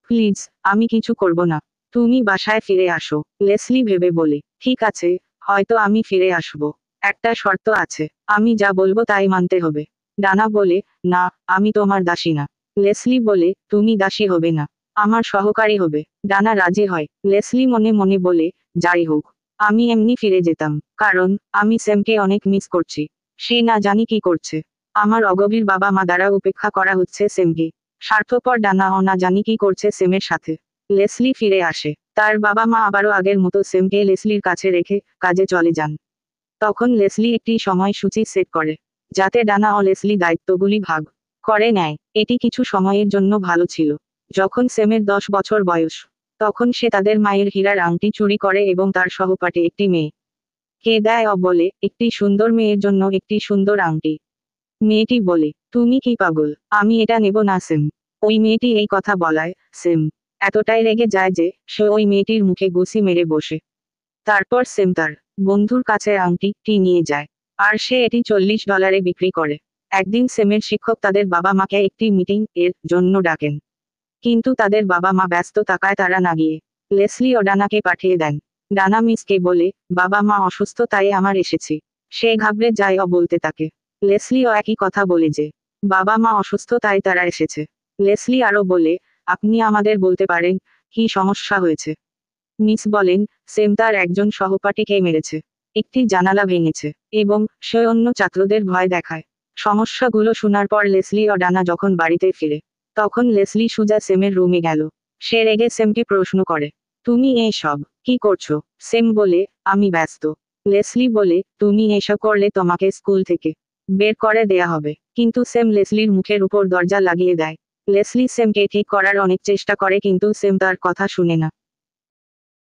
Please, আমি কিছু করব না। তুমি বাসায় ফিরে আসো। লেসলি ভেবে বলে, ঠিক আছে, হয়তো আমি ফিরে আসব। একটা শর্ত আছে, আমি যা বলবো তাই মানতে হবে। ডানা বলে, না, আমি তোমার দাসী না। লেসলি বলে, তুমি দাসী হবে না, আমার সহকারী হবে। ডানা রাজি হয়। লেসলি মনে মনে বলে, যাই হোক, আমি এমনি ফিরে যেতাম, কারণ আমি স্যামকে অনেক মিস করছি। সে না জানি কি করছে। আমার অগভীর বাবা মা দ্বারা উপেক্ষা করা হচ্ছে স্যামকে। স্বার্থপর ডানা না জানি কি করছে স্যামের সাথে। লেসলি ফিরে আসে। তার বাবা মা আবারও আগের মতো স্যামকে লেসলির কাছে রেখে কাজে চলে যান। তখন লেসলি একটি সময়সূচি সেট করে, যাতে ডানা ও লেসলি দায়িত্বগুলি ভাগ করে নেয়। এটি কিছু সময়ের জন্য ভালো ছিল। যখন স্যামের 10 বছর বয়স, তখন সে তাদের মায়ের হীরার আংটি চুরি করে এবং তার সহপাঠী একটি মেয়ে কে দেয় ও বলে, একটি সুন্দর মেয়ের জন্য একটি সুন্দর আংটি। মেয়েটি বলে, তুমি কি পাগল, আমি এটা নেব না স্যাম। ওই মেয়েটি এই কথা বলায় স্যাম এতটাই রেগে যায় যে সে ওই মেয়েটির মুখে ঘুষি মেরে বসে। তারপর স্যাম তার বন্ধুর কাছে আংটিটি নিয়ে যায়, আর সে এটি $40 বিক্রি করে। একদিন স্যামের শিক্ষক তাদের বাবা মাকে একটি মিটিং এর জন্য ডাকেন, কিন্তু তাদের বাবা মা ব্যস্ত থাকায় তারা না গিয়ে লেসলি ও ডানাকে পাঠিয়ে দেন। ডানা মিসকে বলে, বাবা মা অসুস্থ তাই আমার এসেছি। সে ঘাবড়ে যায় ও বলতে থাকে। লেসলিও একই কথা বলে যে বাবা মা অসুস্থ তাই তারা এসেছে। লেসলি আরো বলে, আপনি আমাদের বলতে পারেন কি সমস্যা হয়েছে। মিস বলেন, সেম তার একজন সহপাঠীকে মেরেছে, একটি জানালা ভেঙেছে, এবং সে অন্য ছাত্রদের ভয় দেখায়। সমস্যাগুলো শোনার পর লেসলি ও ডানা যখন বাড়িতে ফিরে, তখন লেসলি সোজা সেমের রুমে গেল। সে রেগে সেমকে প্রশ্ন করে, তুমি এসব কি করছো? সেম বলে, আমি ব্যস্ত। লেসলি বলে, তুমি এসব করলে তোমাকে স্কুল থেকে বের করে দেয়া হবে। কিন্তু সেম লেসলির মুখের উপর দরজা লাগিয়ে দেয়। লেসলি সেমকে ঠিক করার অনেক চেষ্টা করে কিন্তু সেম তার কথা শুনে না।